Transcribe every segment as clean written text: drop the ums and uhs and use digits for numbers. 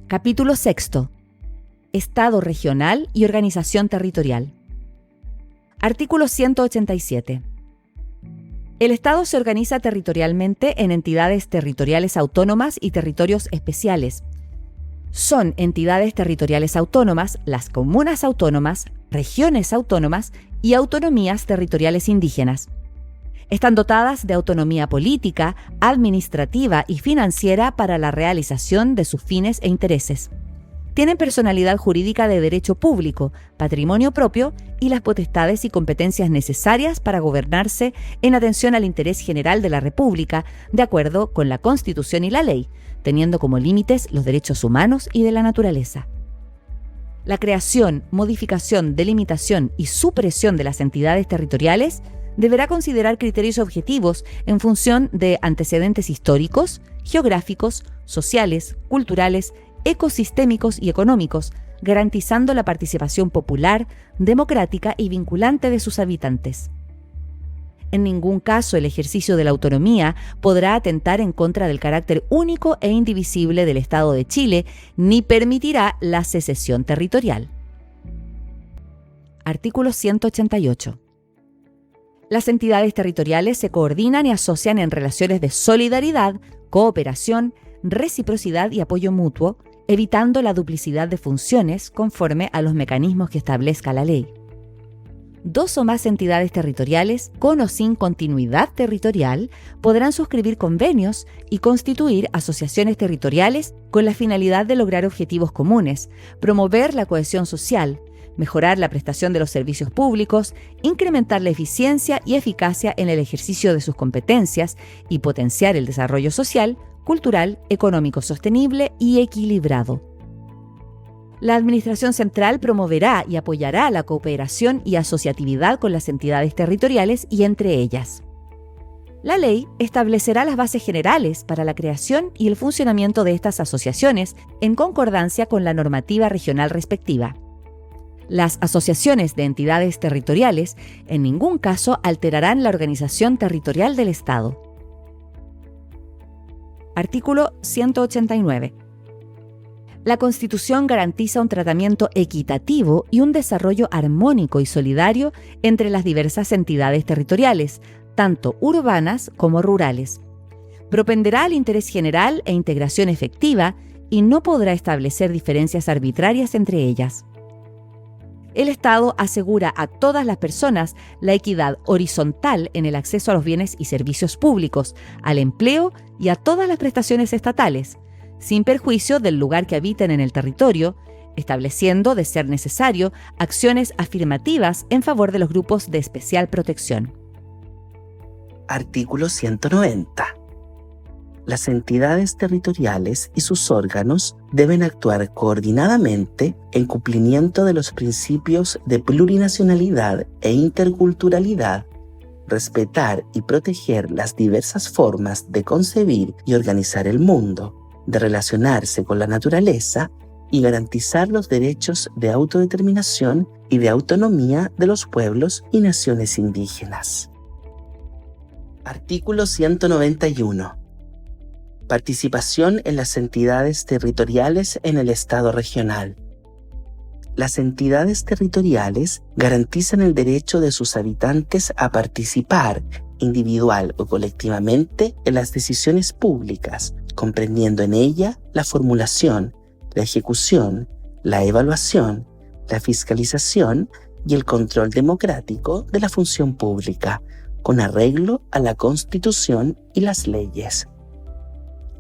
Capítulo 6. Estado regional y organización territorial. Artículo 187. El Estado se organiza territorialmente en entidades territoriales autónomas y territorios especiales. Son entidades territoriales autónomas las comunas autónomas, regiones autónomas y autonomías territoriales indígenas. Están dotadas de autonomía política, administrativa y financiera para la realización de sus fines e intereses. Tienen personalidad jurídica de derecho público, patrimonio propio y las potestades y competencias necesarias para gobernarse en atención al interés general de la República, de acuerdo con la Constitución y la ley, teniendo como límites los derechos humanos y de la naturaleza. La creación, modificación, delimitación y supresión de las entidades territoriales deberá considerar criterios objetivos en función de antecedentes históricos, geográficos, sociales, culturales, ecosistémicos y económicos, garantizando la participación popular, democrática y vinculante de sus habitantes. En ningún caso el ejercicio de la autonomía podrá atentar en contra del carácter único e indivisible del Estado de Chile, ni permitirá la secesión territorial. Artículo 188. Las entidades territoriales se coordinan y asocian en relaciones de solidaridad, cooperación, reciprocidad y apoyo mutuo, evitando la duplicidad de funciones conforme a los mecanismos que establezca la ley. Dos o más entidades territoriales, con o sin continuidad territorial, podrán suscribir convenios y constituir asociaciones territoriales con la finalidad de lograr objetivos comunes, promover la cohesión social, mejorar la prestación de los servicios públicos, incrementar la eficiencia y eficacia en el ejercicio de sus competencias y potenciar el desarrollo social, cultural, económico sostenible y equilibrado. La Administración Central promoverá y apoyará la cooperación y asociatividad con las entidades territoriales y entre ellas. La ley establecerá las bases generales para la creación y el funcionamiento de estas asociaciones en concordancia con la normativa regional respectiva. Las asociaciones de entidades territoriales en ningún caso alterarán la organización territorial del Estado. Artículo 189. La Constitución garantiza un tratamiento equitativo y un desarrollo armónico y solidario entre las diversas entidades territoriales, tanto urbanas como rurales. Propenderá al interés general e integración efectiva y no podrá establecer diferencias arbitrarias entre ellas. El Estado asegura a todas las personas la equidad horizontal en el acceso a los bienes y servicios públicos, al empleo y a todas las prestaciones estatales, sin perjuicio del lugar que habiten en el territorio, estableciendo, de ser necesario, acciones afirmativas en favor de los grupos de especial protección. Artículo 190. Las entidades territoriales y sus órganos deben actuar coordinadamente en cumplimiento de los principios de plurinacionalidad e interculturalidad, respetar y proteger las diversas formas de concebir y organizar el mundo, de relacionarse con la naturaleza y garantizar los derechos de autodeterminación y de autonomía de los pueblos y naciones indígenas. Artículo 191. Participación en las entidades territoriales en el Estado regional. Las entidades territoriales garantizan el derecho de sus habitantes a participar, individual o colectivamente, en las decisiones públicas, comprendiendo en ella la formulación, la ejecución, la evaluación, la fiscalización y el control democrático de la función pública, con arreglo a la Constitución y las leyes.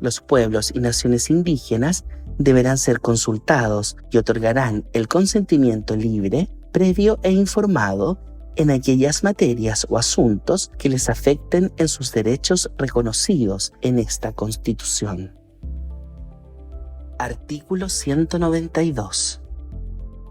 Los pueblos y naciones indígenas deberán ser consultados y otorgarán el consentimiento libre, previo e informado en aquellas materias o asuntos que les afecten en sus derechos reconocidos en esta Constitución. Artículo 192.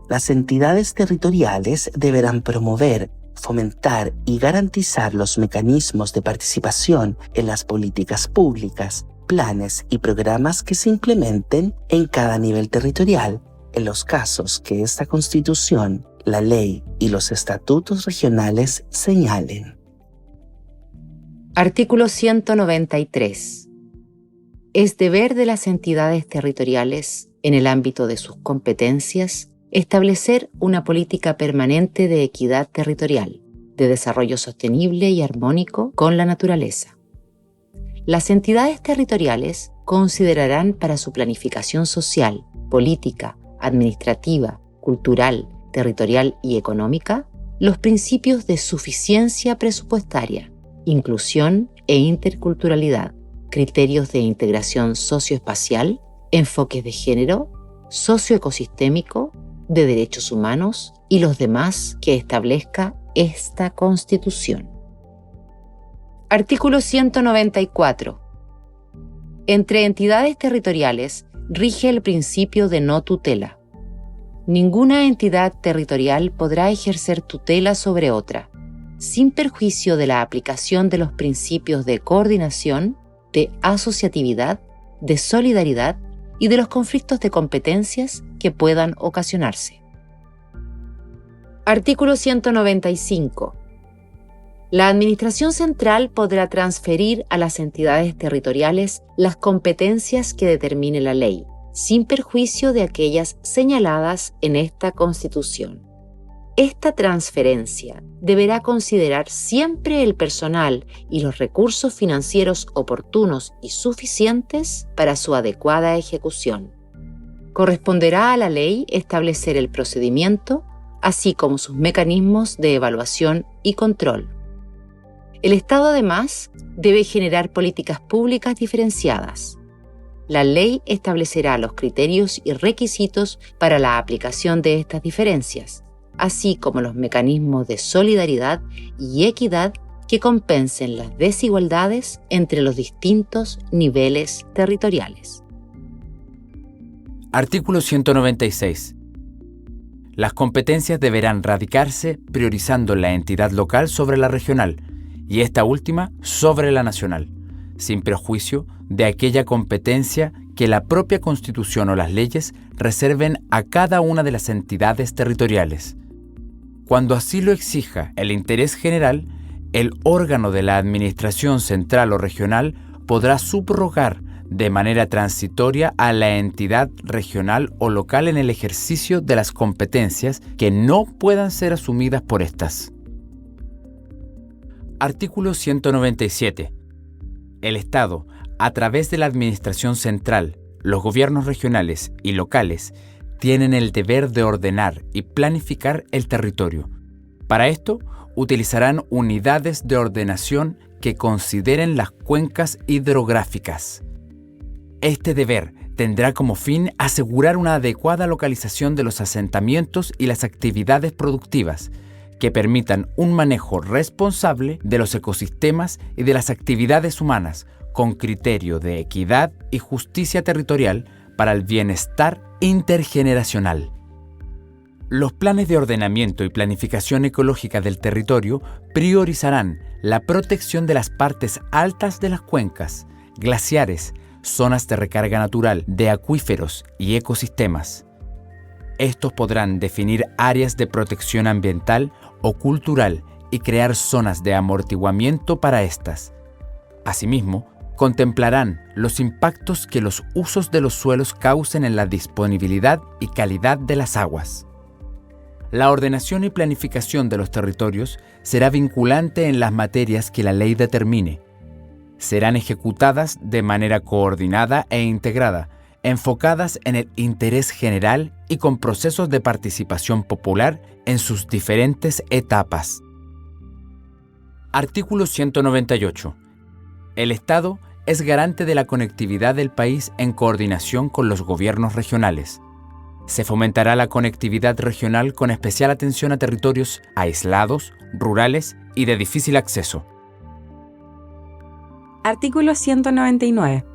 Las entidades territoriales deberán promover, fomentar y garantizar los mecanismos de participación en las políticas públicas, planes y programas que se implementen en cada nivel territorial, en los casos que esta Constitución, la ley y los estatutos regionales señalen. Artículo 193. Es deber de las entidades territoriales en el ámbito de sus competencias, establecer una política permanente de equidad territorial, de desarrollo sostenible y armónico con la naturaleza. Las entidades territoriales considerarán para su planificación social, política, administrativa, cultural, territorial y económica los principios de suficiencia presupuestaria, inclusión e interculturalidad, criterios de integración socioespacial, enfoques de género, socioecosistémico, de derechos humanos y los demás que establezca esta Constitución. Artículo 194. Entre entidades territoriales rige el principio de no tutela. Ninguna entidad territorial podrá ejercer tutela sobre otra, sin perjuicio de la aplicación de los principios de coordinación, de asociatividad, de solidaridad y de los conflictos de competencias que puedan ocasionarse. Artículo 195. La Administración Central podrá transferir a las entidades territoriales las competencias que determine la ley, sin perjuicio de aquellas señaladas en esta Constitución. Esta transferencia deberá considerar siempre el personal y los recursos financieros oportunos y suficientes para su adecuada ejecución. Corresponderá a la ley establecer el procedimiento, así como sus mecanismos de evaluación y control. El Estado, además, debe generar políticas públicas diferenciadas. La ley establecerá los criterios y requisitos para la aplicación de estas diferencias, así como los mecanismos de solidaridad y equidad que compensen las desigualdades entre los distintos niveles territoriales. Artículo 196. Las competencias deberán radicarse priorizando la entidad local sobre la regional y esta última sobre la nacional, sin perjuicio de aquella competencia que la propia Constitución o las leyes reserven a cada una de las entidades territoriales. Cuando así lo exija el interés general, el órgano de la Administración Central o Regional podrá subrogar de manera transitoria a la entidad regional o local en el ejercicio de las competencias que no puedan ser asumidas por éstas. Artículo 197. El Estado, a través de la Administración Central, los gobiernos regionales y locales, tienen el deber de ordenar y planificar el territorio. Para esto, utilizarán unidades de ordenación que consideren las cuencas hidrográficas. Este deber tendrá como fin asegurar una adecuada localización de los asentamientos y las actividades productivas, que permitan un manejo responsable de los ecosistemas y de las actividades humanas, con criterio de equidad y justicia territorial para el bienestar intergeneracional. Los planes de ordenamiento y planificación ecológica del territorio priorizarán la protección de las partes altas de las cuencas, glaciares, zonas de recarga natural, de acuíferos y ecosistemas. Estos podrán definir áreas de protección ambiental o cultural y crear zonas de amortiguamiento para estas. Asimismo, contemplarán los impactos que los usos de los suelos causen en la disponibilidad y calidad de las aguas. La ordenación y planificación de los territorios será vinculante en las materias que la ley determine. Serán ejecutadas de manera coordinada e integrada, enfocadas en el interés general y con procesos de participación popular en sus diferentes etapas. Artículo 198. El Estado es garante de la conectividad del país en coordinación con los gobiernos regionales. Se fomentará la conectividad regional con especial atención a territorios aislados, rurales y de difícil acceso. Artículo 199.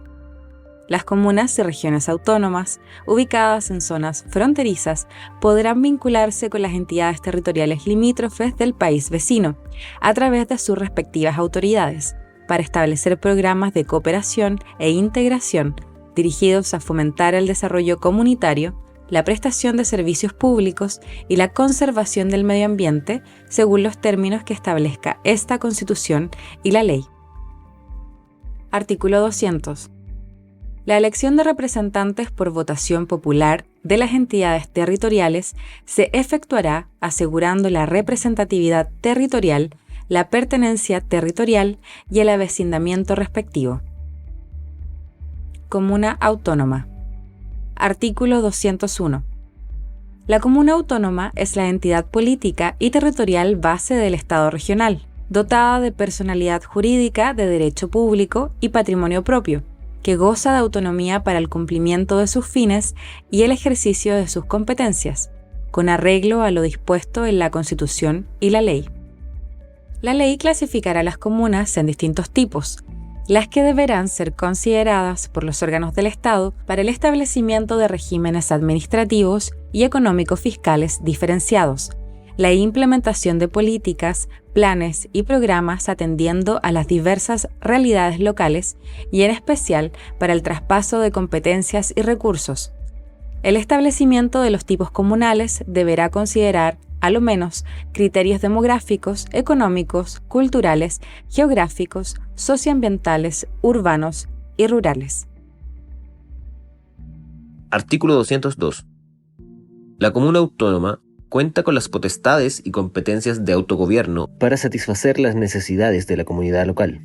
Las comunas y regiones autónomas, ubicadas en zonas fronterizas, podrán vincularse con las entidades territoriales limítrofes del país vecino, a través de sus respectivas autoridades, para establecer programas de cooperación e integración dirigidos a fomentar el desarrollo comunitario, la prestación de servicios públicos y la conservación del medio ambiente, según los términos que establezca esta Constitución y la ley. Artículo 200. La elección de representantes por votación popular de las entidades territoriales se efectuará asegurando la representatividad territorial, la pertenencia territorial y el avecindamiento respectivo. Comuna autónoma. Artículo 201. La comuna autónoma es la entidad política y territorial base del Estado regional, dotada de personalidad jurídica de derecho público y patrimonio propio, que goza de autonomía para el cumplimiento de sus fines y el ejercicio de sus competencias, con arreglo a lo dispuesto en la Constitución y la ley. La ley clasificará las comunas en distintos tipos, las que deberán ser consideradas por los órganos del Estado para el establecimiento de regímenes administrativos y económico-fiscales diferenciados, la implementación de políticas, planes y programas atendiendo a las diversas realidades locales y en especial para el traspaso de competencias y recursos. El establecimiento de los tipos comunales deberá considerar, a lo menos, criterios demográficos, económicos, culturales, geográficos, socioambientales, urbanos y rurales. Artículo 202. La comuna autónoma cuenta con las potestades y competencias de autogobierno para satisfacer las necesidades de la comunidad local.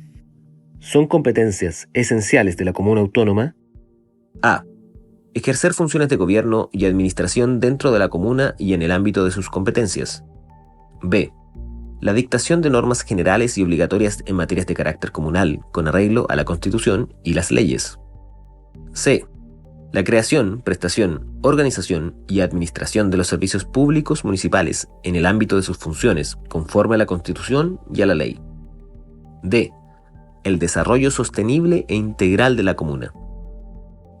Son competencias esenciales de la comuna autónoma: a. Ejercer funciones de gobierno y administración dentro de la comuna y en el ámbito de sus competencias. b. La dictación de normas generales y obligatorias en materias de carácter comunal, con arreglo a la Constitución y las leyes. c. La creación, prestación, organización y administración de los servicios públicos municipales en el ámbito de sus funciones, conforme a la Constitución y a la ley. d. El desarrollo sostenible e integral de la comuna.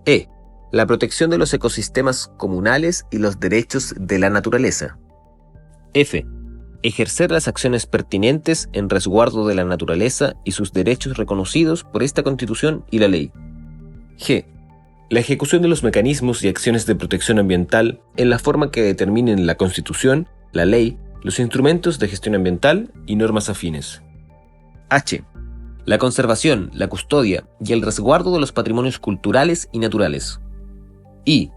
e. La protección de los ecosistemas comunales y los derechos de la naturaleza. f. Ejercer las acciones pertinentes en resguardo de la naturaleza y sus derechos reconocidos por esta Constitución y la ley. g. La ejecución de los mecanismos y acciones de protección ambiental en la forma que determinen la Constitución, la ley, los instrumentos de gestión ambiental y normas afines. h. La conservación, la custodia y el resguardo de los patrimonios culturales y naturales. I.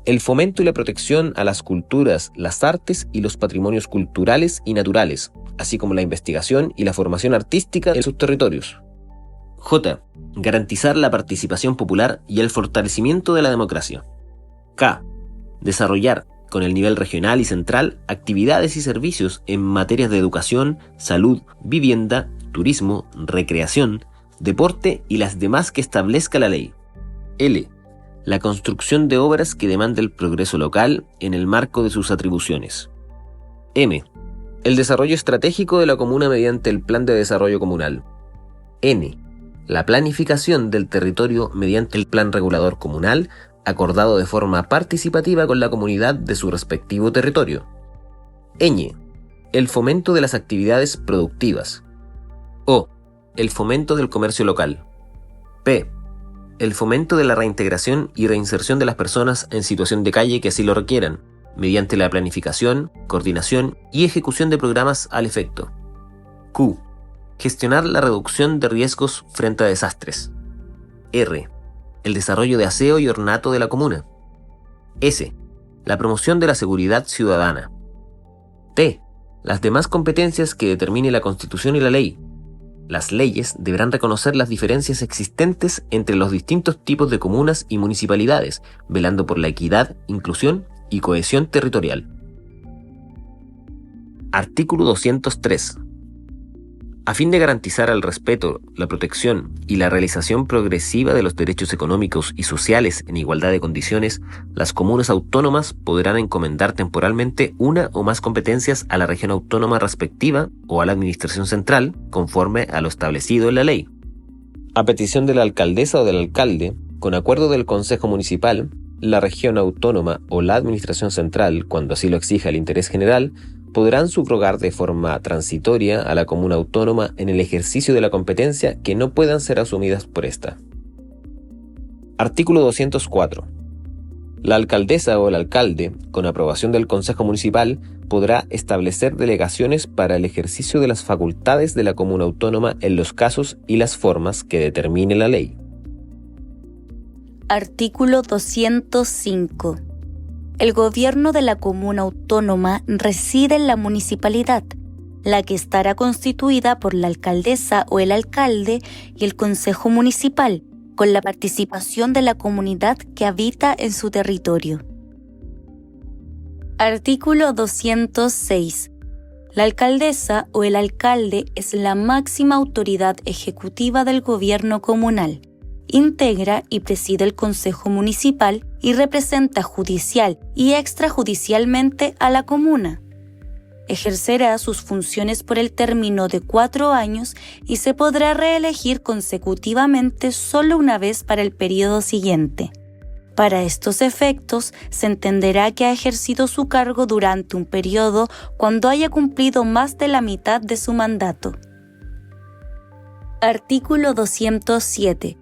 El fomento y la protección a las culturas, las artes y los patrimonios culturales y naturales, así como la investigación y la formación artística en sus territorios. J. Garantizar la participación popular y el fortalecimiento de la democracia. K. Desarrollar, con el nivel regional y central, actividades y servicios en materias de educación, salud, vivienda, turismo, recreación, deporte y las demás que establezca la ley. L. La construcción de obras que demande el progreso local en el marco de sus atribuciones. M. El desarrollo estratégico de la comuna mediante el Plan de Desarrollo Comunal. N. La planificación del territorio mediante el Plan Regulador Comunal, acordado de forma participativa con la comunidad de su respectivo territorio. Ñ. El fomento de las actividades productivas. O. El fomento del comercio local. P. El fomento de la reintegración y reinserción de las personas en situación de calle que así lo requieran, mediante la planificación, coordinación y ejecución de programas al efecto. Q. Gestionar la reducción de riesgos frente a desastres. R. El desarrollo de aseo y ornato de la comuna. S. La promoción de la seguridad ciudadana. T. Las demás competencias que determine la Constitución y la ley. Las leyes deberán reconocer las diferencias existentes entre los distintos tipos de comunas y municipalidades, velando por la equidad, inclusión y cohesión territorial. Artículo 203. A fin de garantizar el respeto, la protección y la realización progresiva de los derechos económicos y sociales en igualdad de condiciones, las comunas autónomas podrán encomendar temporalmente una o más competencias a la región autónoma respectiva o a la administración central, conforme a lo establecido en la ley. A petición de la alcaldesa o del alcalde, con acuerdo del Consejo Municipal, la región autónoma o la administración central, cuando así lo exija el interés general, podrán subrogar de forma transitoria a la comuna autónoma en el ejercicio de la competencia que no puedan ser asumidas por ésta. Artículo 204. La alcaldesa o el alcalde, con aprobación del Consejo Municipal, podrá establecer delegaciones para el ejercicio de las facultades de la comuna autónoma en los casos y las formas que determine la ley. Artículo 205. El gobierno de la comuna autónoma reside en la municipalidad, la que estará constituida por la alcaldesa o el alcalde y el consejo municipal, con la participación de la comunidad que habita en su territorio. Artículo 206. La alcaldesa o el alcalde es la máxima autoridad ejecutiva del gobierno comunal. Integra y preside el consejo municipal y representa judicial y extrajudicialmente a la comuna. Ejercerá sus funciones por el término de 4 años y se podrá reelegir consecutivamente solo una vez para el periodo siguiente. Para estos efectos, se entenderá que ha ejercido su cargo durante un periodo cuando haya cumplido más de la mitad de su mandato. Artículo 207.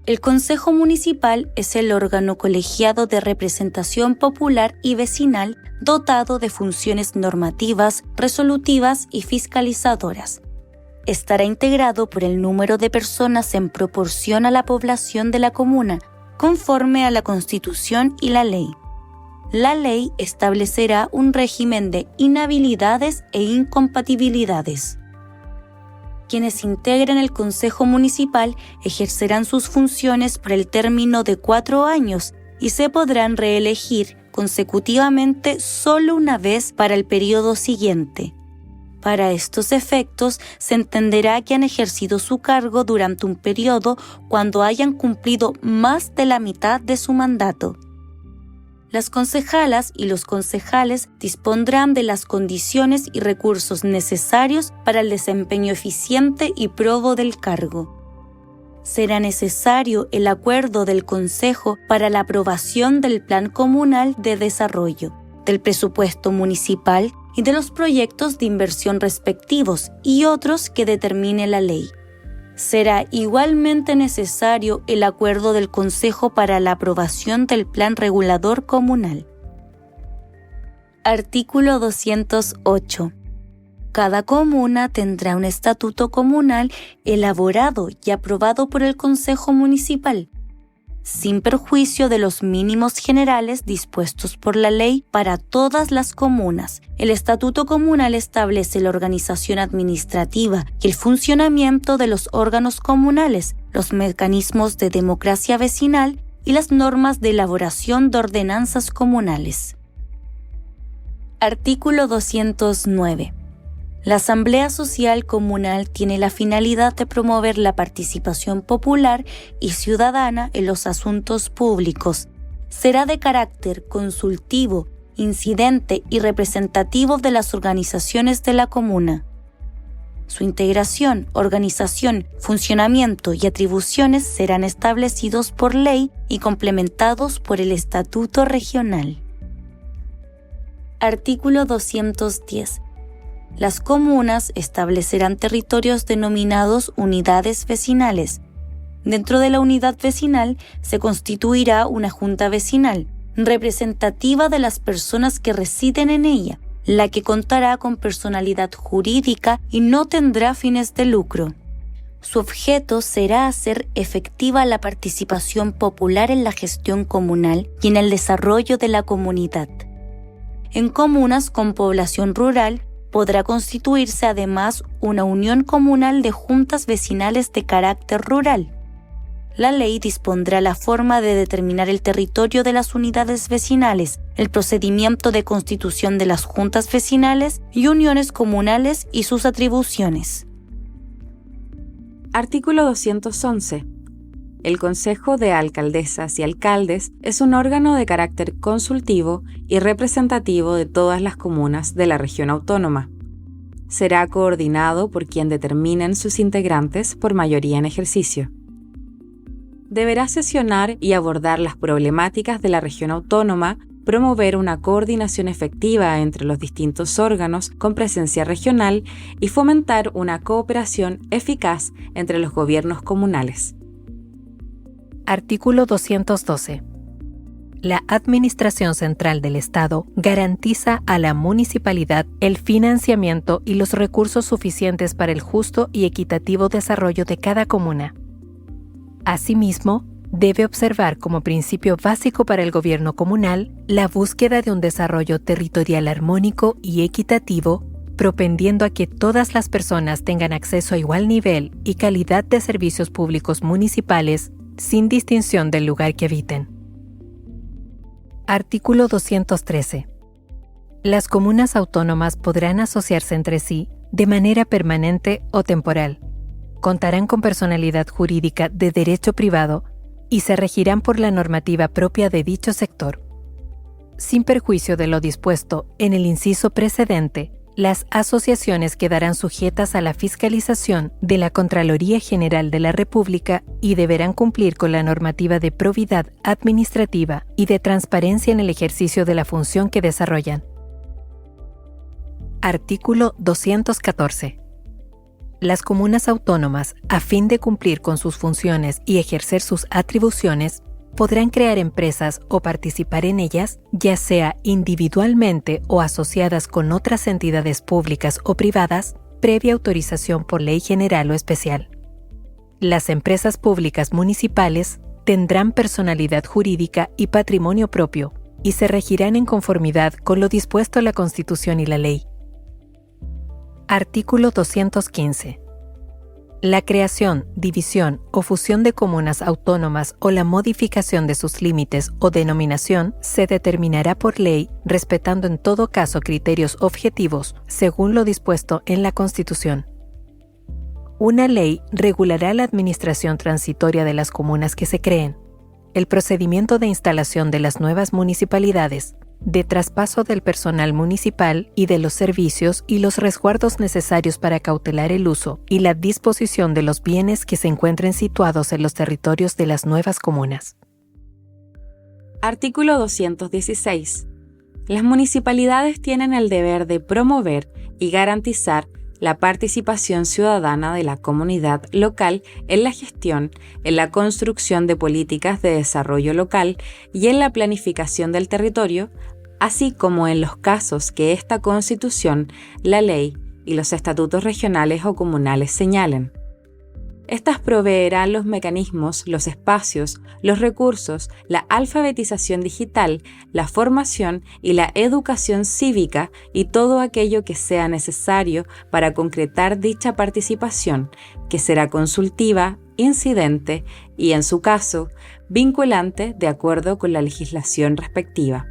El Consejo Municipal es el órgano colegiado de representación popular y vecinal dotado de funciones normativas, resolutivas y fiscalizadoras. Estará integrado por el número de personas en proporción a la población de la comuna, conforme a la Constitución y la ley. La ley establecerá un régimen de inhabilidades e incompatibilidades. Quienes integren el Consejo Municipal ejercerán sus funciones por el término de 4 años y se podrán reelegir consecutivamente solo una vez para el periodo siguiente. Para estos efectos, se entenderá que han ejercido su cargo durante un periodo cuando hayan cumplido más de la mitad de su mandato. Las concejalas y los concejales dispondrán de las condiciones y recursos necesarios para el desempeño eficiente y probo del cargo. Será necesario el acuerdo del Consejo para la aprobación del Plan Comunal de Desarrollo, del presupuesto municipal y de los proyectos de inversión respectivos y otros que determine la ley. Será igualmente necesario el acuerdo del Consejo para la aprobación del Plan Regulador Comunal. Artículo 208. Cada comuna tendrá un estatuto comunal elaborado y aprobado por el Consejo Municipal, sin perjuicio de los mínimos generales dispuestos por la ley para todas las comunas. El Estatuto Comunal establece la organización administrativa y el funcionamiento de los órganos comunales, los mecanismos de democracia vecinal y las normas de elaboración de ordenanzas comunales. Artículo 209. La Asamblea Social Comunal tiene la finalidad de promover la participación popular y ciudadana en los asuntos públicos. Será de carácter consultivo, incidente y representativo de las organizaciones de la comuna. Su integración, organización, funcionamiento y atribuciones serán establecidos por ley y complementados por el Estatuto Regional. Artículo 210. Las comunas establecerán territorios denominados unidades vecinales. Dentro de la unidad vecinal se constituirá una junta vecinal, representativa de las personas que residen en ella, la que contará con personalidad jurídica y no tendrá fines de lucro. Su objeto será hacer efectiva la participación popular en la gestión comunal y en el desarrollo de la comunidad. En comunas con población rural, podrá constituirse además una unión comunal de juntas vecinales de carácter rural. La ley dispondrá la forma de determinar el territorio de las unidades vecinales, el procedimiento de constitución de las juntas vecinales y uniones comunales y sus atribuciones. Artículo 211. El Consejo de Alcaldesas y Alcaldes es un órgano de carácter consultivo y representativo de todas las comunas de la región autónoma. Será coordinado por quien determinen sus integrantes por mayoría en ejercicio. Deberá sesionar y abordar las problemáticas de la región autónoma, promover una coordinación efectiva entre los distintos órganos con presencia regional y fomentar una cooperación eficaz entre los gobiernos comunales. Artículo 212. La Administración Central del Estado garantiza a la municipalidad el financiamiento y los recursos suficientes para el justo y equitativo desarrollo de cada comuna. Asimismo, debe observar como principio básico para el gobierno comunal la búsqueda de un desarrollo territorial armónico y equitativo, propendiendo a que todas las personas tengan acceso a igual nivel y calidad de servicios públicos municipales, sin distinción del lugar que habiten. Artículo 213. Las comunas autónomas podrán asociarse entre sí de manera permanente o temporal. Contarán con personalidad jurídica de derecho privado y se regirán por la normativa propia de dicho sector. Sin perjuicio de lo dispuesto en el inciso precedente, las asociaciones quedarán sujetas a la fiscalización de la Contraloría General de la República y deberán cumplir con la normativa de probidad administrativa y de transparencia en el ejercicio de la función que desarrollan. Artículo 214. Las comunas autónomas, a fin de cumplir con sus funciones y ejercer sus atribuciones, podrán crear empresas o participar en ellas, ya sea individualmente o asociadas con otras entidades públicas o privadas, previa autorización por ley general o especial. Las empresas públicas municipales tendrán personalidad jurídica y patrimonio propio y se regirán en conformidad con lo dispuesto en la Constitución y la ley. Artículo 215. La creación, división o fusión de comunas autónomas o la modificación de sus límites o denominación se determinará por ley, respetando en todo caso criterios objetivos, según lo dispuesto en la Constitución. Una ley regulará la administración transitoria de las comunas que se creen, el procedimiento de instalación de las nuevas municipalidades, de traspaso del personal municipal y de los servicios y los resguardos necesarios para cautelar el uso y la disposición de los bienes que se encuentren situados en los territorios de las nuevas comunas. Artículo 216. Las municipalidades tienen el deber de promover y garantizar la participación ciudadana de la comunidad local en la gestión, en la construcción de políticas de desarrollo local y en la planificación del territorio, así como en los casos que esta Constitución, la ley y los estatutos regionales o comunales señalen. Estas proveerán los mecanismos, los espacios, los recursos, la alfabetización digital, la formación y la educación cívica y todo aquello que sea necesario para concretar dicha participación, que será consultiva, incidente y, en su caso, vinculante de acuerdo con la legislación respectiva.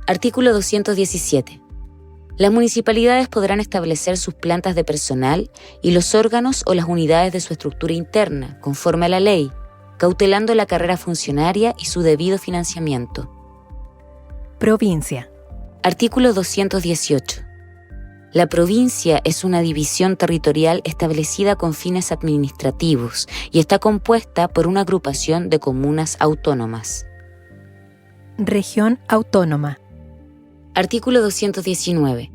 Artículo 217. Las municipalidades podrán establecer sus plantas de personal y los órganos o las unidades de su estructura interna, conforme a la ley, cautelando la carrera funcionaria y su debido financiamiento. Provincia. Artículo 218. La provincia es una división territorial establecida con fines administrativos y está compuesta por una agrupación de comunas autónomas. Región autónoma. Artículo 219.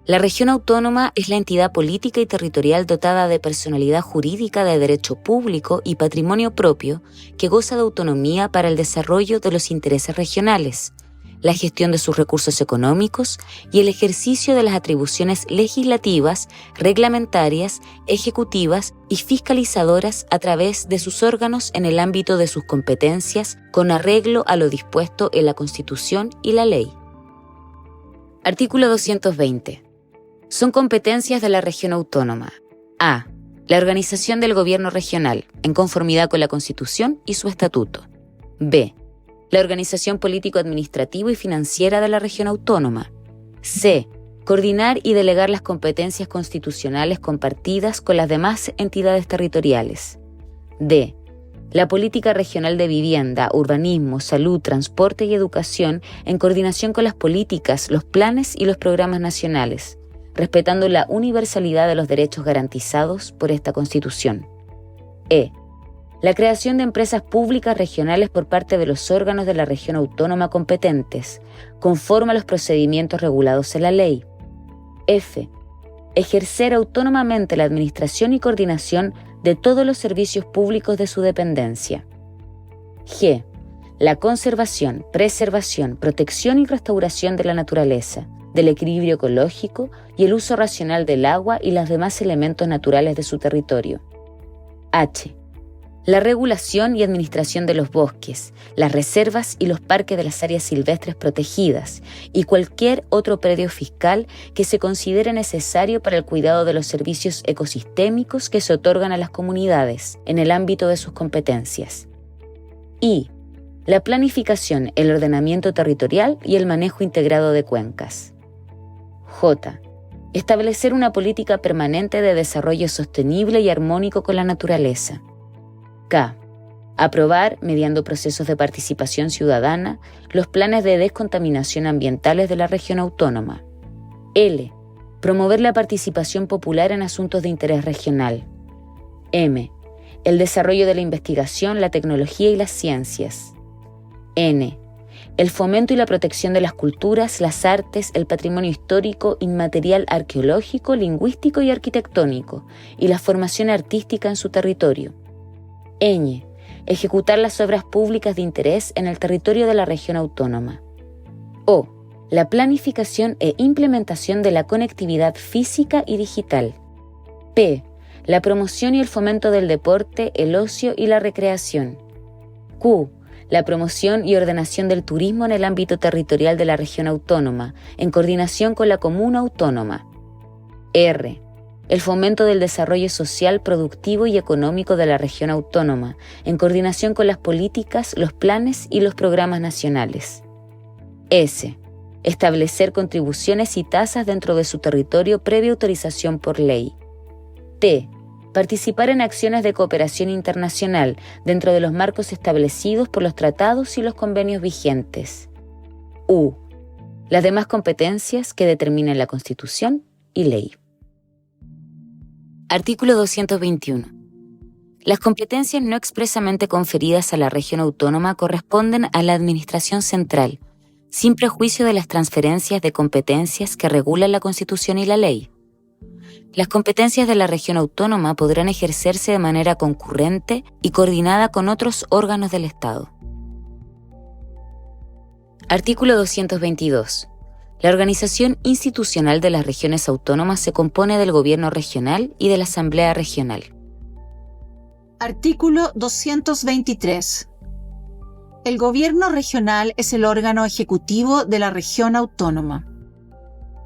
La región autónoma es la entidad política y territorial dotada de personalidad jurídica de derecho público y patrimonio propio que goza de autonomía para el desarrollo de los intereses regionales, la gestión de sus recursos económicos y el ejercicio de las atribuciones legislativas, reglamentarias, ejecutivas y fiscalizadoras a través de sus órganos en el ámbito de sus competencias con arreglo a lo dispuesto en la Constitución y la ley. Artículo 220. Son competencias de la región autónoma. A. La organización del gobierno regional, en conformidad con la Constitución y su estatuto. B. La organización político-administrativa y financiera de la región autónoma. C. Coordinar y delegar las competencias constitucionales compartidas con las demás entidades territoriales. D. La política regional de vivienda, urbanismo, salud, transporte y educación en coordinación con las políticas, los planes y los programas nacionales, respetando la universalidad de los derechos garantizados por esta Constitución. E. La creación de empresas públicas regionales por parte de los órganos de la región autónoma competentes, conforme a los procedimientos regulados en la ley. F. Ejercer autónomamente la administración y coordinación de todos los servicios públicos de su dependencia. G. La conservación, preservación, protección y restauración de la naturaleza, del equilibrio ecológico y el uso racional del agua y los demás elementos naturales de su territorio. H. La regulación y administración de los bosques, las reservas y los parques de las áreas silvestres protegidas y cualquier otro predio fiscal que se considere necesario para el cuidado de los servicios ecosistémicos que se otorgan a las comunidades en el ámbito de sus competencias. Y la planificación, el ordenamiento territorial y el manejo integrado de cuencas. J. Establecer una política permanente de desarrollo sostenible y armónico con la naturaleza. K. Aprobar, mediando procesos de participación ciudadana, los planes de descontaminación ambientales de la región autónoma. L. Promover la participación popular en asuntos de interés regional. M. El desarrollo de la investigación, la tecnología y las ciencias. N. El fomento y la protección de las culturas, las artes, el patrimonio histórico, inmaterial arqueológico, lingüístico y arquitectónico, y la formación artística en su territorio. Ñ. Ejecutar las obras públicas de interés en el territorio de la región autónoma. O. La planificación e implementación de la conectividad física y digital. P. La promoción y el fomento del deporte, el ocio y la recreación. Q. La promoción y ordenación del turismo en el ámbito territorial de la región autónoma, en coordinación con la comuna autónoma. R. El fomento del desarrollo social, productivo y económico de la región autónoma, en coordinación con las políticas, los planes y los programas nacionales. S. Establecer contribuciones y tasas dentro de su territorio previa autorización por ley. T. Participar en acciones de cooperación internacional dentro de los marcos establecidos por los tratados y los convenios vigentes. U. Las demás competencias que determinen la Constitución y ley. Artículo 221. Las competencias no expresamente conferidas a la región autónoma corresponden a la Administración Central, sin prejuicio de las transferencias de competencias que regulan la Constitución y la ley. Las competencias de la región autónoma podrán ejercerse de manera concurrente y coordinada con otros órganos del Estado. Artículo 222. La organización institucional de las regiones autónomas se compone del Gobierno regional y de la Asamblea Regional. Artículo 223. El Gobierno regional es el órgano ejecutivo de la región autónoma.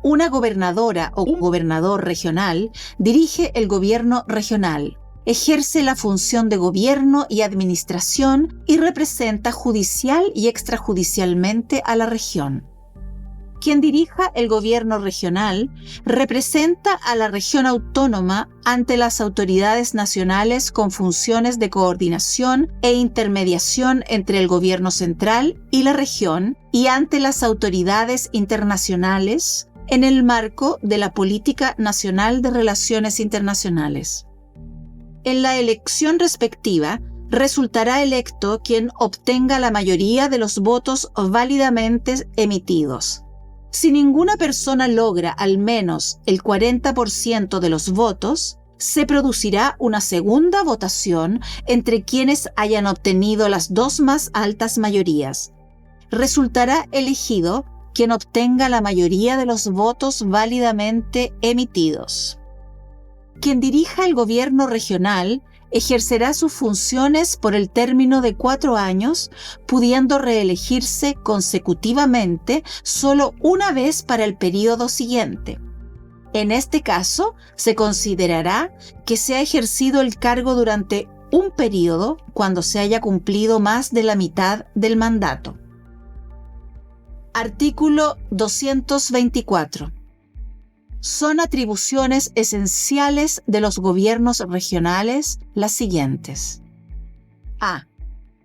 Una gobernadora o gobernador regional dirige el gobierno regional, ejerce la función de gobierno y administración y representa judicial y extrajudicialmente a la región. Quien dirija el gobierno regional representa a la región autónoma ante las autoridades nacionales con funciones de coordinación e intermediación entre el gobierno central y la región y ante las autoridades internacionales en el marco de la Política Nacional de Relaciones Internacionales. En la elección respectiva, resultará electo quien obtenga la mayoría de los votos válidamente emitidos. Si ninguna persona logra al menos el 40% de los votos, se producirá una segunda votación entre quienes hayan obtenido las dos más altas mayorías. Resultará elegido quien obtenga la mayoría de los votos válidamente emitidos. Quien dirija el gobierno regional ejercerá sus funciones por el término de 4 años, pudiendo reelegirse consecutivamente solo una vez para el período siguiente. En este caso, se considerará que se ha ejercido el cargo durante un período cuando se haya cumplido más de la mitad del mandato. Artículo 224. Son atribuciones esenciales de los gobiernos regionales las siguientes. A.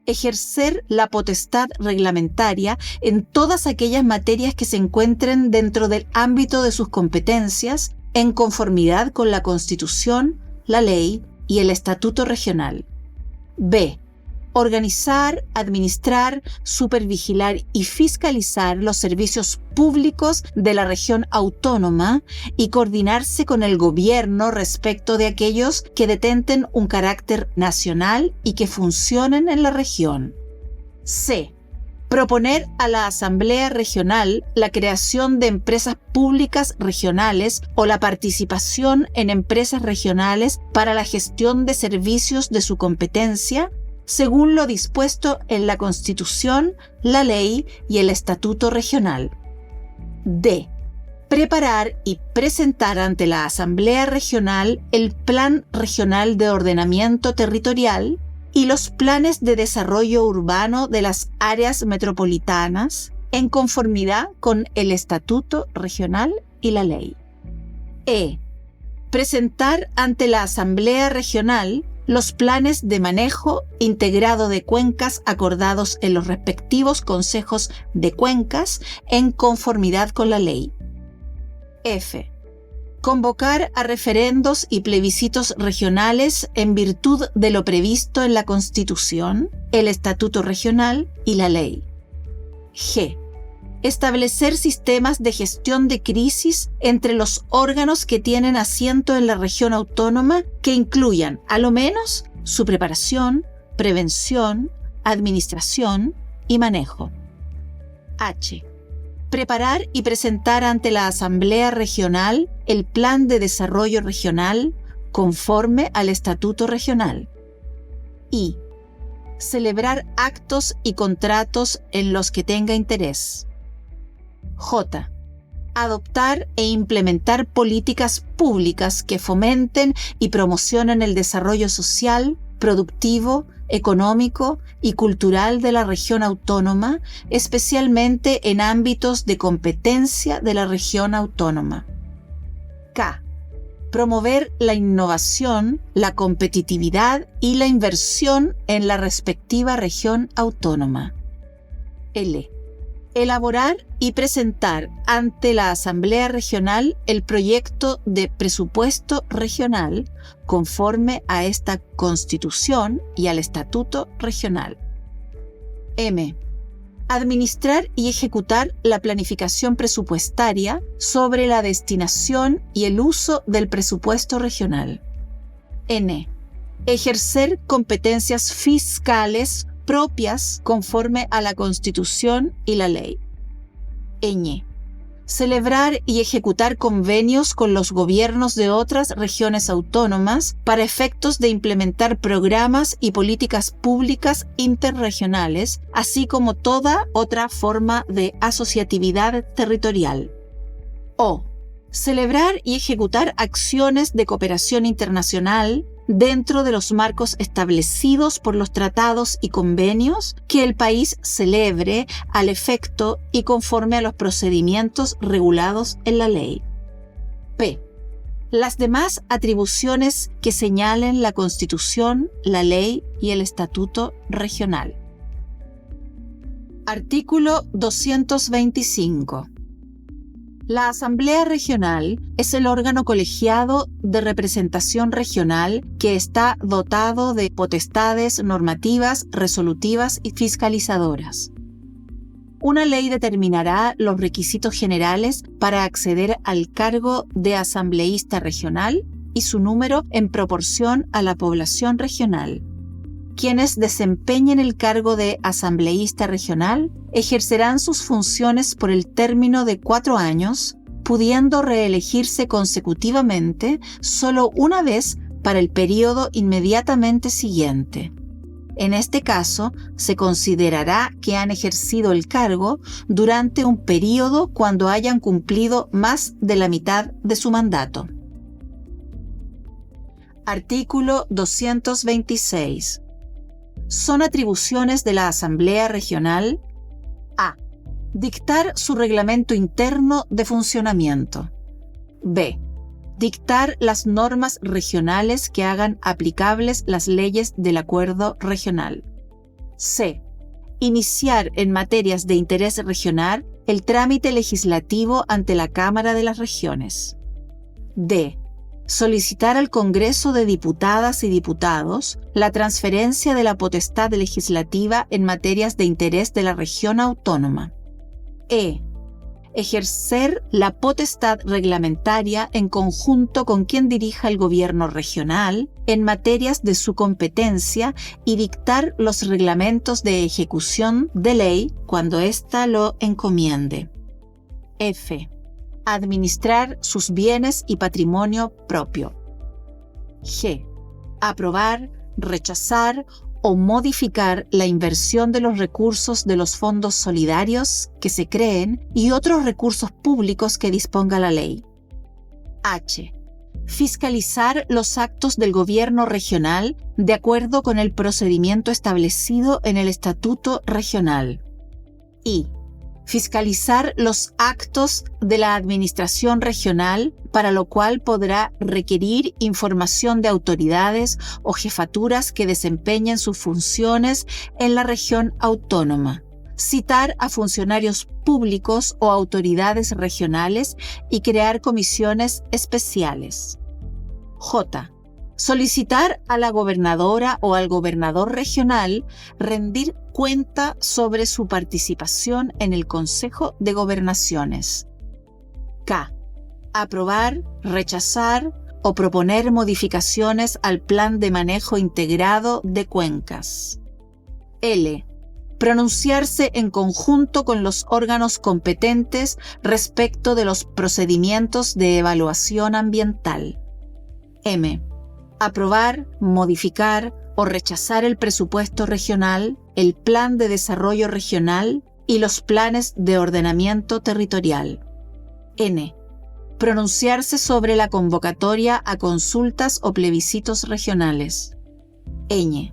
Ejercer la potestad reglamentaria en todas aquellas materias que se encuentren dentro del ámbito de sus competencias en conformidad con la Constitución, la ley y el Estatuto Regional. B. Organizar, administrar, supervigilar y fiscalizar los servicios públicos de la región autónoma y coordinarse con el gobierno respecto de aquellos que detenten un carácter nacional y que funcionen en la región. C. proponer a la Asamblea Regional la creación de empresas públicas regionales o la participación en empresas regionales para la gestión de servicios de su competencia, según lo dispuesto en la Constitución, la Ley y el Estatuto Regional. D. Preparar y presentar ante la Asamblea Regional el Plan Regional de Ordenamiento Territorial y los planes de desarrollo urbano de las áreas metropolitanas en conformidad con el Estatuto Regional y la Ley. E. Presentar ante la Asamblea Regional los planes de manejo integrado de cuencas acordados en los respectivos consejos de cuencas en conformidad con la ley. F. Convocar a referendos y plebiscitos regionales en virtud de lo previsto en la Constitución, el Estatuto Regional y la ley. G. Establecer sistemas de gestión de crisis entre los órganos que tienen asiento en la región autónoma que incluyan, a lo menos, su preparación, prevención, administración y manejo. H. Preparar y presentar ante la Asamblea Regional el Plan de Desarrollo Regional conforme al Estatuto Regional. I. Celebrar actos y contratos en los que tenga interés. J. Adoptar e implementar políticas públicas que fomenten y promocionen el desarrollo social, productivo, económico y cultural de la región autónoma, especialmente en ámbitos de competencia de la región autónoma. K. Promover la innovación, la competitividad y la inversión en la respectiva región autónoma. L. Elaborar y presentar ante la Asamblea Regional el proyecto de presupuesto regional conforme a esta Constitución y al Estatuto Regional. M. Administrar y ejecutar la planificación presupuestaria sobre la destinación y el uso del presupuesto regional. N. Ejercer competencias fiscales propias conforme a la Constitución y la ley. Ñ. Celebrar y ejecutar convenios con los gobiernos de otras regiones autónomas para efectos de implementar programas y políticas públicas interregionales, así como toda otra forma de asociatividad territorial. O. Celebrar y ejecutar acciones de cooperación internacional dentro de los marcos establecidos por los tratados y convenios que el país celebre al efecto y conforme a los procedimientos regulados en la ley. P. Las demás atribuciones que señalen la Constitución, la ley y el Estatuto Regional. Artículo 225. La Asamblea Regional es el órgano colegiado de representación regional que está dotado de potestades normativas, resolutivas y fiscalizadoras. Una ley determinará los requisitos generales para acceder al cargo de asambleísta regional y su número en proporción a la población regional. Quienes desempeñen el cargo de asambleísta regional ejercerán sus funciones por el término de 4 años, pudiendo reelegirse consecutivamente solo una vez para el período inmediatamente siguiente. En este caso, se considerará que han ejercido el cargo durante un período cuando hayan cumplido más de la mitad de su mandato. Artículo 226. Son atribuciones de la Asamblea Regional: a. Dictar su reglamento interno de funcionamiento. b. Dictar las normas regionales que hagan aplicables las leyes del acuerdo regional. c. Iniciar en materias de interés regional el trámite legislativo ante la Cámara de las Regiones. d. Solicitar al Congreso de Diputadas y Diputados la transferencia de la potestad legislativa en materias de interés de la región autónoma. E. ejercer la potestad reglamentaria en conjunto con quien dirija el gobierno regional en materias de su competencia y dictar los reglamentos de ejecución de ley cuando ésta lo encomiende. F. Administrar sus bienes y patrimonio propio. G. Aprobar, rechazar o modificar la inversión de los recursos de los fondos solidarios que se creen y otros recursos públicos que disponga la ley. H. Fiscalizar los actos del gobierno regional de acuerdo con el procedimiento establecido en el Estatuto Regional. I. Fiscalizar los actos de la administración regional, para lo cual podrá requerir información de autoridades o jefaturas que desempeñen sus funciones en la región autónoma. Citar a funcionarios públicos o autoridades regionales y crear comisiones especiales. J. Solicitar a la gobernadora o al gobernador regional rendir cuenta sobre su participación en el Consejo de Gobernaciones. K. Aprobar, rechazar o proponer modificaciones al Plan de Manejo Integrado de Cuencas. L. Pronunciarse en conjunto con los órganos competentes respecto de los procedimientos de evaluación ambiental. M. Aprobar, modificar o rechazar el presupuesto regional, el plan de desarrollo regional y los planes de ordenamiento territorial. N. Pronunciarse sobre la convocatoria a consultas o plebiscitos regionales. Ñ.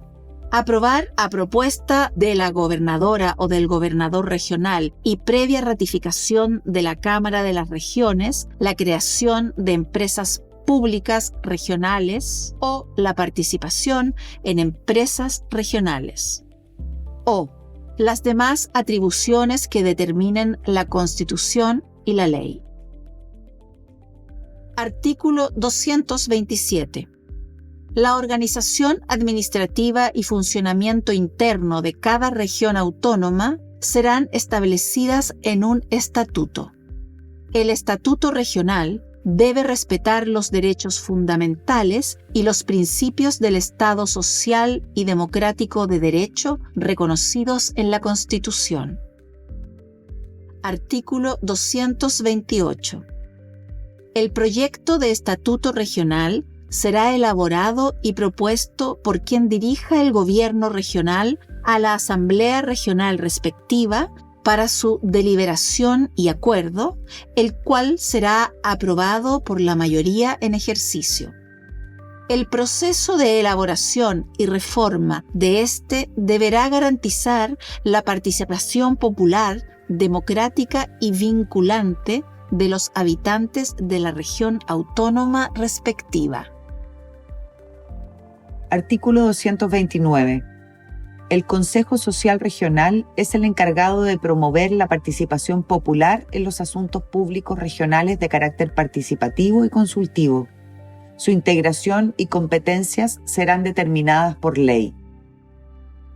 Aprobar a propuesta de la gobernadora o del gobernador regional y previa ratificación de la Cámara de las Regiones, la creación de empresas públicas regionales o la participación en empresas regionales. O las demás atribuciones que determinen la Constitución y la ley. Artículo 227. La organización administrativa y funcionamiento interno de cada región autónoma serán establecidas en un estatuto. El estatuto regional debe respetar los derechos fundamentales y los principios del Estado social y democrático de derecho reconocidos en la Constitución. Artículo 228. El proyecto de estatuto regional será elaborado y propuesto por quien dirija el gobierno regional a la Asamblea Regional respectiva para su deliberación y acuerdo, el cual será aprobado por la mayoría en ejercicio. El proceso de elaboración y reforma de este deberá garantizar la participación popular, democrática y vinculante de los habitantes de la región autónoma respectiva. Artículo 229. El Consejo Social Regional es el encargado de promover la participación popular en los asuntos públicos regionales de carácter participativo y consultivo. Su integración y competencias serán determinadas por ley.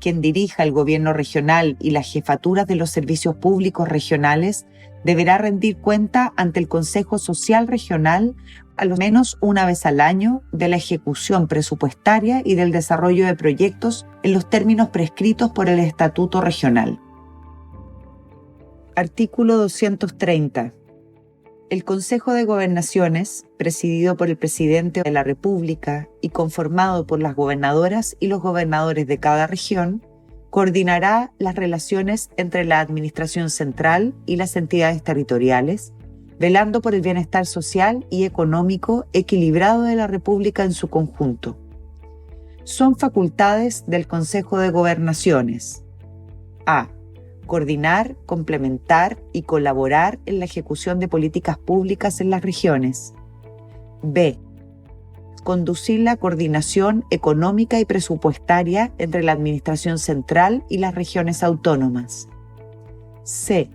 Quien dirija el gobierno regional y las jefaturas de los servicios públicos regionales deberá rendir cuenta ante el Consejo Social Regional a lo menos una vez al año de la ejecución presupuestaria y del desarrollo de proyectos en los términos prescritos por el Estatuto Regional. Artículo 230. El Consejo de Gobernaciones, presidido por el Presidente de la República y conformado por las gobernadoras y los gobernadores de cada región, coordinará las relaciones entre la Administración Central y las entidades territoriales, velando por el bienestar social y económico equilibrado de la República en su conjunto. Son facultades del Consejo de Gobernaciones: a. Coordinar, complementar y colaborar en la ejecución de políticas públicas en las regiones. b. Conducir la coordinación económica y presupuestaria entre la Administración Central y las regiones autónomas. c.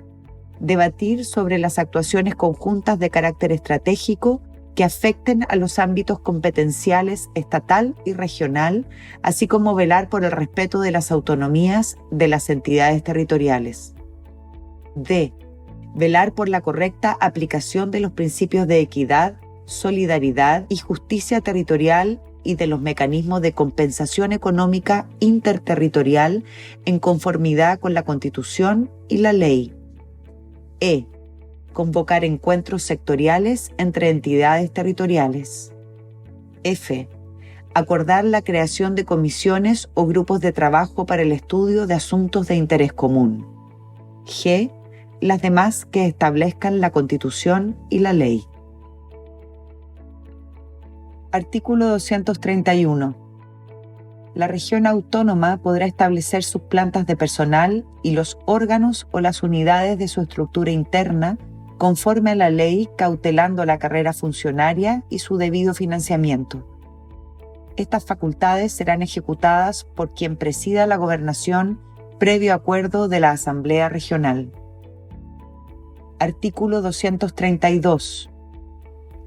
Debatir sobre las actuaciones conjuntas de carácter estratégico que afecten a los ámbitos competenciales estatal y regional, así como velar por el respeto de las autonomías de las entidades territoriales. d. Velar por la correcta aplicación de los principios de equidad, solidaridad y justicia territorial y de los mecanismos de compensación económica interterritorial en conformidad con la Constitución y la ley. E. Convocar encuentros sectoriales entre entidades territoriales. F. Acordar la creación de comisiones o grupos de trabajo para el estudio de asuntos de interés común. G. Las demás que establezcan la Constitución y la ley. Artículo 231. La región autónoma podrá establecer sus plantas de personal y los órganos o las unidades de su estructura interna conforme a la ley, cautelando la carrera funcionaria y su debido financiamiento. Estas facultades serán ejecutadas por quien presida la gobernación previo acuerdo de la Asamblea Regional. Artículo 232.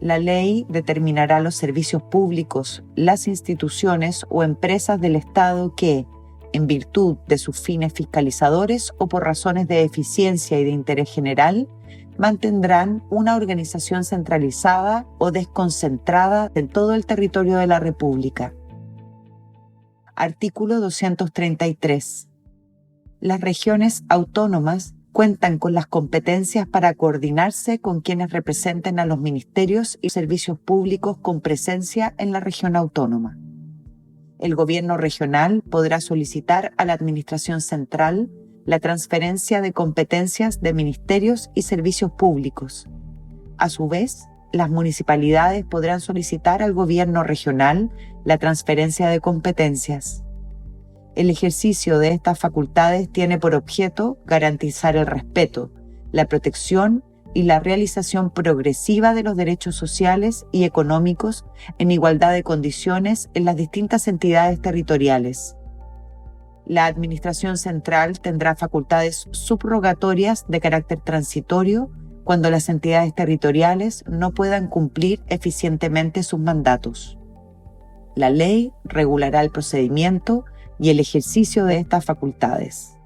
La ley determinará los servicios públicos, las instituciones o empresas del Estado que, en virtud de sus fines fiscalizadores o por razones de eficiencia y de interés general, mantendrán una organización centralizada o desconcentrada en todo el territorio de la República. Artículo 233. Las regiones autónomas cuentan con las competencias para coordinarse con quienes representen a los ministerios y servicios públicos con presencia en la región autónoma. El gobierno regional podrá solicitar a la Administración Central la transferencia de competencias de ministerios y servicios públicos. A su vez, las municipalidades podrán solicitar al gobierno regional la transferencia de competencias. El ejercicio de estas facultades tiene por objeto garantizar el respeto, la protección y la realización progresiva de los derechos sociales y económicos en igualdad de condiciones en las distintas entidades territoriales. La Administración Central tendrá facultades subrogatorias de carácter transitorio cuando las entidades territoriales no puedan cumplir eficientemente sus mandatos. La ley regulará el procedimiento y el ejercicio de estas facultades.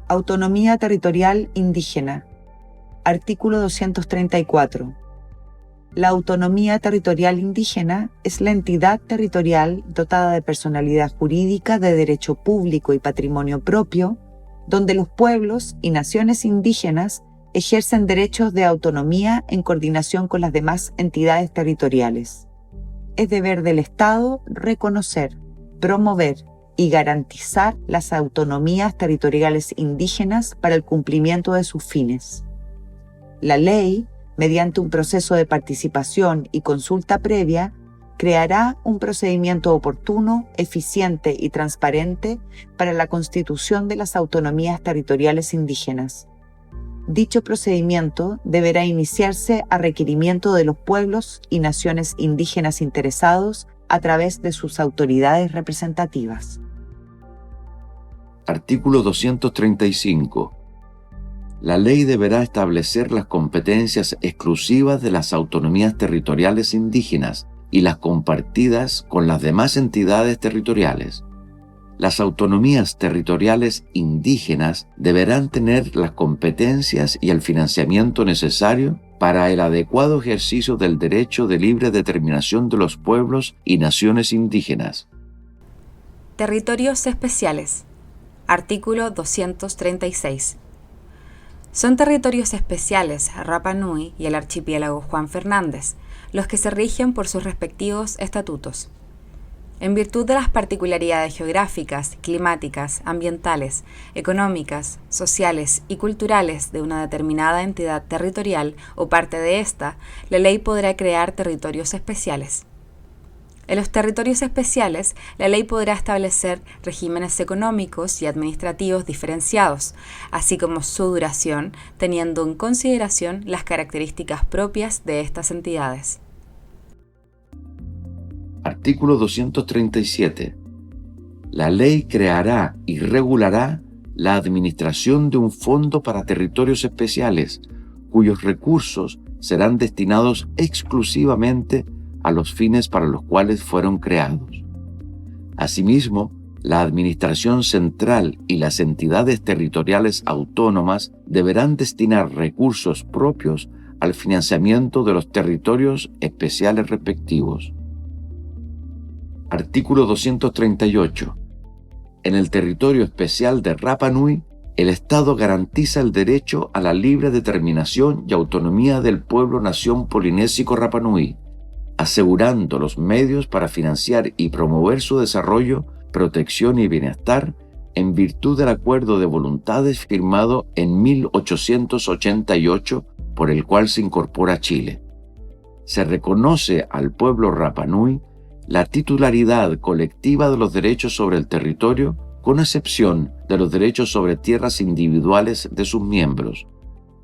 Autonomía territorial indígena. Artículo 234. La autonomía territorial indígena es la entidad territorial dotada de personalidad jurídica, de derecho público y patrimonio propio, donde los pueblos y naciones indígenas ejercen derechos de autonomía en coordinación con las demás entidades territoriales. Es deber del Estado reconocer, promover y garantizar las autonomías territoriales indígenas para el cumplimiento de sus fines. La ley, mediante un proceso de participación y consulta previa, creará un procedimiento oportuno, eficiente y transparente para la constitución de las autonomías territoriales indígenas. Dicho procedimiento deberá iniciarse a requerimiento de los pueblos y naciones indígenas interesados a través de sus autoridades representativas. Artículo 235. La ley deberá establecer las competencias exclusivas de las autonomías territoriales indígenas y las compartidas con las demás entidades territoriales. Las autonomías territoriales indígenas deberán tener las competencias y el financiamiento necesario para el adecuado ejercicio del derecho de libre determinación de los pueblos y naciones indígenas. Territorios especiales. Artículo 236. Son territorios especiales Rapa Nui y el archipiélago Juan Fernández, los que se rigen por sus respectivos estatutos. En virtud de las particularidades geográficas, climáticas, ambientales, económicas, sociales y culturales de una determinada entidad territorial o parte de ésta, la ley podrá crear territorios especiales. En los territorios especiales, la ley podrá establecer regímenes económicos y administrativos diferenciados, así como su duración, teniendo en consideración las características propias de estas entidades. Artículo 237. La ley creará y regulará la administración de un fondo para territorios especiales, cuyos recursos serán destinados exclusivamente a los fines para los cuales fueron creados. Asimismo, La Administración Central y las entidades territoriales autónomas deberán destinar recursos propios al financiamiento de los territorios especiales respectivos. Artículo 238. En el territorio especial de Rapa Nui, el Estado garantiza el derecho a la libre determinación y autonomía del pueblo-nación polinésico Rapa Nui, asegurando los medios para financiar y promover su desarrollo, protección y bienestar en virtud del acuerdo de voluntades firmado en 1888 por el cual se incorpora Chile. Se reconoce al pueblo Rapa Nui la titularidad colectiva de los derechos sobre el territorio, con excepción de los derechos sobre tierras individuales de sus miembros.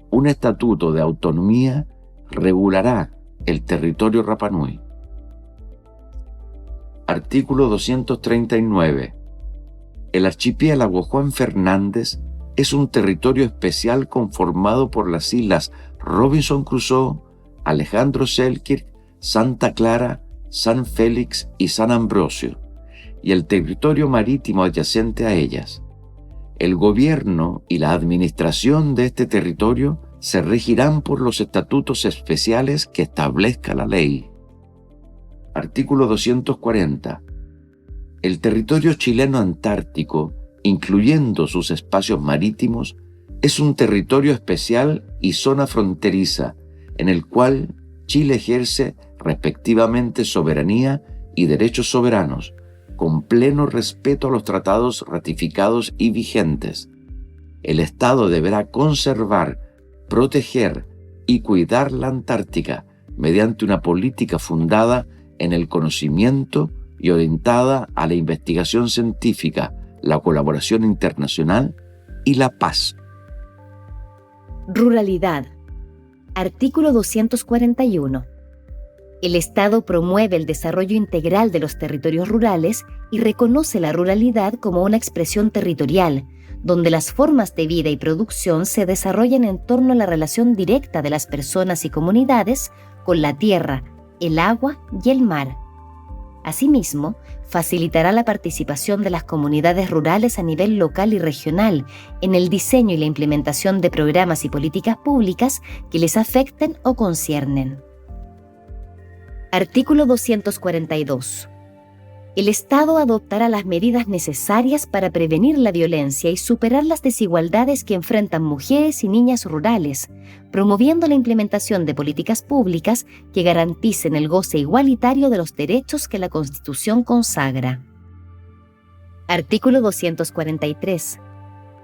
Un estatuto de autonomía regulará el territorio Rapa Nui. Artículo 239. El archipiélago Juan Fernández es un territorio especial conformado por las islas Robinson Crusoe, Alejandro Selkirk, Santa Clara, San Félix y San Ambrosio, y el territorio marítimo adyacente a ellas. El gobierno y la administración de este territorio se regirán por los estatutos especiales que establezca la ley. Artículo 240. El territorio chileno antártico, incluyendo sus espacios marítimos, es un territorio especial y zona fronteriza, en el cual Chile ejerce respectivamente soberanía y derechos soberanos, con pleno respeto a los tratados ratificados y vigentes. El Estado deberá conservar, proteger y cuidar la Antártica mediante una política fundada en el conocimiento y orientada a la investigación científica, la colaboración internacional y la paz. Ruralidad. Artículo 241. El Estado promueve el desarrollo integral de los territorios rurales y reconoce la ruralidad como una expresión territorial, donde las formas de vida y producción se desarrollan en torno a la relación directa de las personas y comunidades con la tierra, el agua y el mar. Asimismo, facilitará la participación de las comunidades rurales a nivel local y regional en el diseño y la implementación de programas y políticas públicas que les afecten o conciernen. Artículo 242. El Estado adoptará las medidas necesarias para prevenir la violencia y superar las desigualdades que enfrentan mujeres y niñas rurales, promoviendo la implementación de políticas públicas que garanticen el goce igualitario de los derechos que la Constitución consagra. Artículo 243.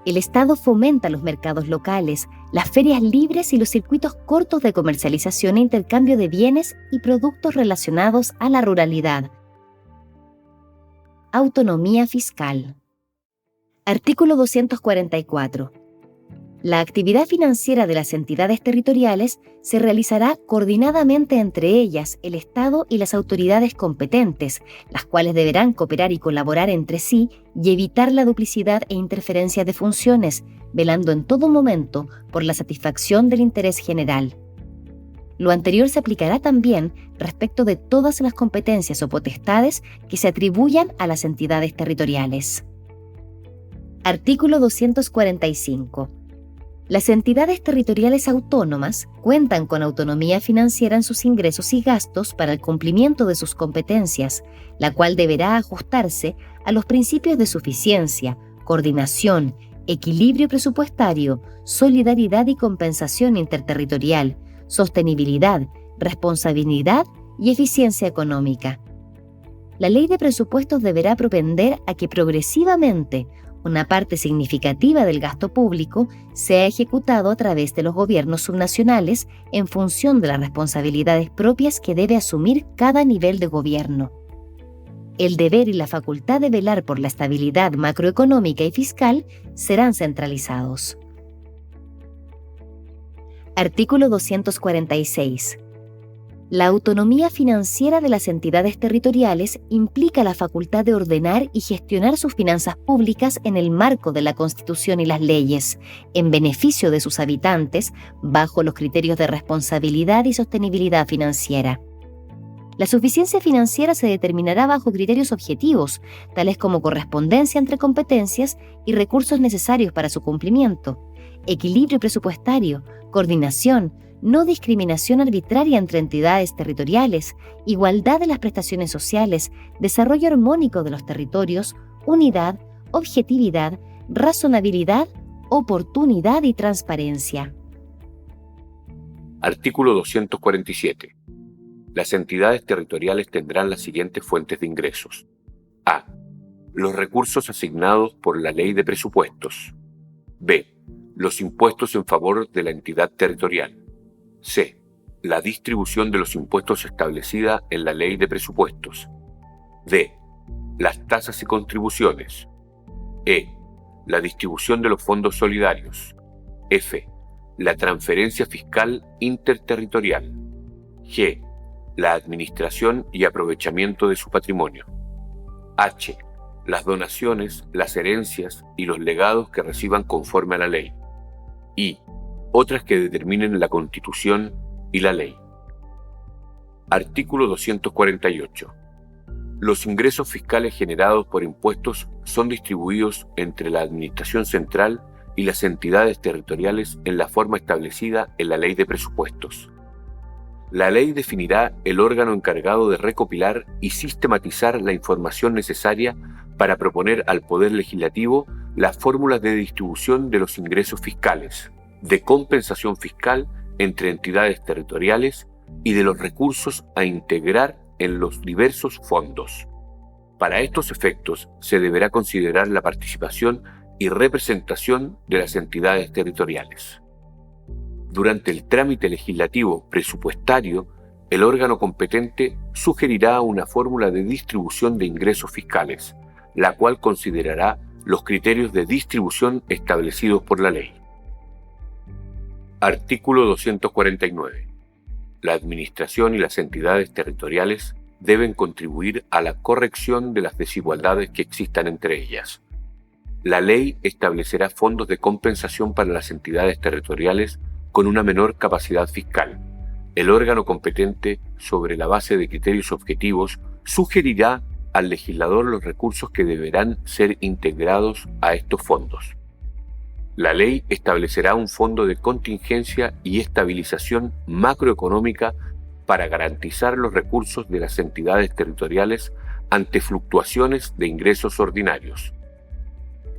El Estado fomenta los mercados locales, las ferias libres y los circuitos cortos de comercialización e intercambio de bienes y productos relacionados a la ruralidad. Autonomía fiscal. Artículo 244. La actividad financiera de las entidades territoriales se realizará coordinadamente entre ellas, el Estado y las autoridades competentes, las cuales deberán cooperar y colaborar entre sí y evitar la duplicidad e interferencia de funciones, velando en todo momento por la satisfacción del interés general. Lo anterior se aplicará también respecto de todas las competencias o potestades que se atribuyan a las entidades territoriales. Artículo 245. Las entidades territoriales autónomas cuentan con autonomía financiera en sus ingresos y gastos para el cumplimiento de sus competencias, la cual deberá ajustarse a los principios de suficiencia, coordinación, equilibrio presupuestario, solidaridad y compensación interterritorial, sostenibilidad, responsabilidad y eficiencia económica. La ley de presupuestos deberá propender a que progresivamente una parte significativa del gasto público sea ejecutado a través de los gobiernos subnacionales en función de las responsabilidades propias que debe asumir cada nivel de gobierno. El deber y la facultad de velar por la estabilidad macroeconómica y fiscal serán centralizados. Artículo 246. La autonomía financiera de las entidades territoriales implica la facultad de ordenar y gestionar sus finanzas públicas en el marco de la Constitución y las leyes, en beneficio de sus habitantes, bajo los criterios de responsabilidad y sostenibilidad financiera. La suficiencia financiera se determinará bajo criterios objetivos, tales como correspondencia entre competencias y recursos necesarios para su cumplimiento, equilibrio presupuestario, coordinación, no discriminación arbitraria entre entidades territoriales, igualdad de las prestaciones sociales, desarrollo armónico de los territorios, unidad, objetividad, razonabilidad, oportunidad y transparencia. Artículo 247. Las entidades territoriales tendrán las siguientes fuentes de ingresos. A. Los recursos asignados por la Ley de Presupuestos. B. Los impuestos en favor de la entidad territorial. C. La distribución de los impuestos establecida en la Ley de Presupuestos. D. Las tasas y contribuciones. E. La distribución de los fondos solidarios. F. La transferencia fiscal interterritorial. G. La administración y aprovechamiento de su patrimonio. H. Las donaciones, las herencias y los legados que reciban conforme a la ley. Y otras que determinen la Constitución y la ley. Artículo 248. Los ingresos fiscales generados por impuestos son distribuidos entre la Administración Central y las entidades territoriales en la forma establecida en la Ley de Presupuestos. La ley definirá el órgano encargado de recopilar y sistematizar la información necesaria para proponer al Poder Legislativo las fórmulas de distribución de los ingresos fiscales, de compensación fiscal entre entidades territoriales y de los recursos a integrar en los diversos fondos. Para estos efectos se deberá considerar la participación y representación de las entidades territoriales. Durante el trámite legislativo presupuestario, el órgano competente sugerirá una fórmula de distribución de ingresos fiscales, la cual considerará los criterios de distribución establecidos por la ley. Artículo 249. La Administración y las entidades territoriales deben contribuir a la corrección de las desigualdades que existan entre ellas. La ley establecerá fondos de compensación para las entidades territoriales con una menor capacidad fiscal. El órgano competente, sobre la base de criterios objetivos, sugerirá al legislador los recursos que deberán ser integrados a estos fondos. La ley establecerá un fondo de contingencia y estabilización macroeconómica para garantizar los recursos de las entidades territoriales ante fluctuaciones de ingresos ordinarios.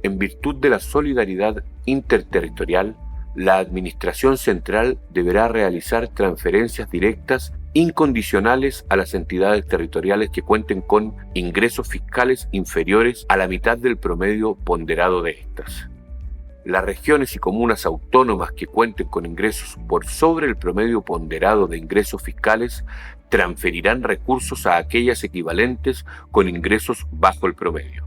En virtud de la solidaridad interterritorial, la Administración Central deberá realizar transferencias directas incondicionales a las entidades territoriales que cuenten con ingresos fiscales inferiores a la mitad del promedio ponderado de estas. Las regiones y comunas autónomas que cuenten con ingresos por sobre el promedio ponderado de ingresos fiscales transferirán recursos a aquellas equivalentes con ingresos bajo el promedio.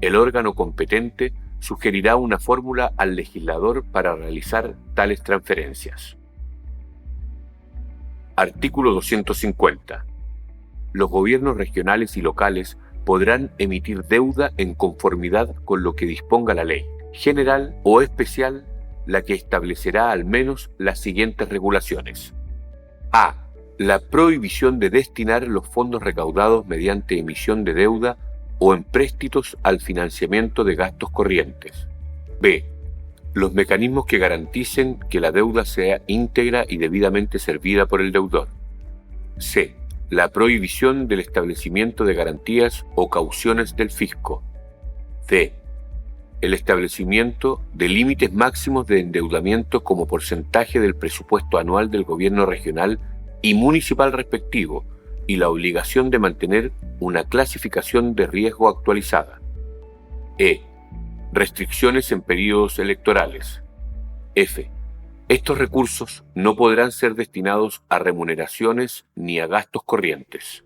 El órgano competente sugerirá una fórmula al legislador para realizar tales transferencias. Artículo 250. Los gobiernos regionales y locales podrán emitir deuda en conformidad con lo que disponga la ley, general o especial, la que establecerá al menos las siguientes regulaciones. A. La prohibición de destinar los fondos recaudados mediante emisión de deuda o empréstitos al financiamiento de gastos corrientes. B. Los mecanismos que garanticen que la deuda sea íntegra y debidamente servida por el deudor. C. La prohibición del establecimiento de garantías o cauciones del fisco. D. El establecimiento de límites máximos de endeudamiento como porcentaje del presupuesto anual del gobierno regional y municipal respectivo, y la obligación de mantener una clasificación de riesgo actualizada. E. Restricciones en periodos electorales. F. Estos recursos no podrán ser destinados a remuneraciones ni a gastos corrientes.